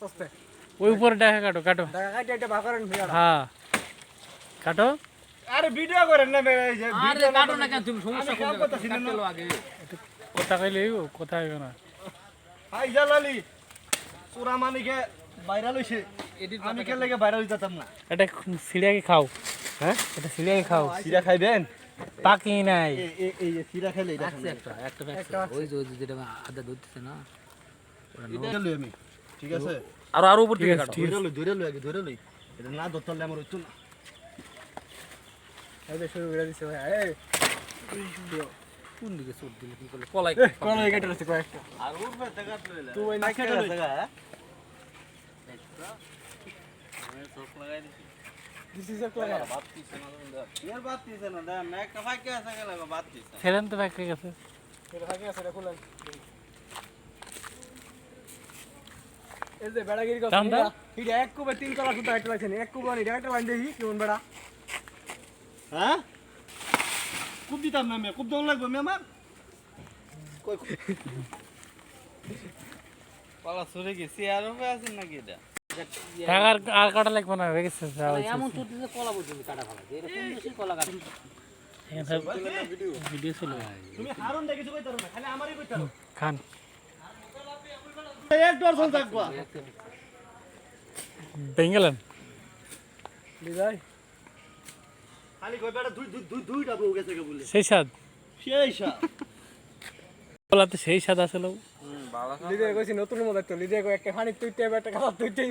আস্তে আস্তে ওই উপরে দেখা কাটো কাটো দেখা কাটে এটা ভাগ করেন ভিডিওটা হ্যাঁ কাটো আরে ভিডিও করেন না এই যে আরে কাটো না কেন তুমি সমস্যা কোন করতেছি না কাটলো আগে কথা কইলে কথা হইব না ভাই জালালি চোরা মানিকে ভাইরাল হইছে আমি কে লাগে ভাইরাল হইতাম না এটা সিড়িয়াকে খাও হ্যাঁ এটা সিড়িয়াকে খাও সিরা খাইবেন পাকি নাই এই যে সিরা খেলে এটা আছে একটা ওই যে যেটা আদা ধরতেছে না এটা লই আমি ঠিক আছে আর আর উপর দিকে কাটো ধরে লই এটা না ধরতে আমার হইতো না এই যে শুরু করে দিছে ভাই এই কোন দিকে সুট দিলে কি করলে কলাই কোন এই কাটে আছে কয়েকটা আর উপর দেখা লইলা তুই ওই না কেটে লই দিস ইজ আ ক্লাস ছেলেন তো পাকি গেছে এটা থাকে আছে এটা খুলেন এই যে বেড়াগিরি কথা দাম দাও। এটা এক কুবে তিন তলা সুতা একটা লাগছে এক কুবে এটা একটা লাইন দেখি কেমন বেড়া হ্যাঁ কুব দিতাম না আমি কুব দন লাগবে আমি আমার কই পালা সরে গেছি আর উপরে আছে নাকি এটা আর আর কাটা লাগবে না হয়ে গেছে এমন চুটিতে কলা পর্যন্ত কাটা ফেলা যায় এরকম বেশি কলা কাটা ভিডিও ছিল তুমি হারুন দেখি কই তারো না খালি আমারই কই তারো খান এক দর্শন থাকবা বেঙ্গলান বিদায় খালি কই বেটা দুইটা বউ গেছে কে বলে সেই স্বাদ সেই সা বলাতে সেই স্বাদ আসলে লিদে কইছি নতুন মধ্যে তো লিদে কই একটা পানি তুইতে একটা খাবার তুইতেই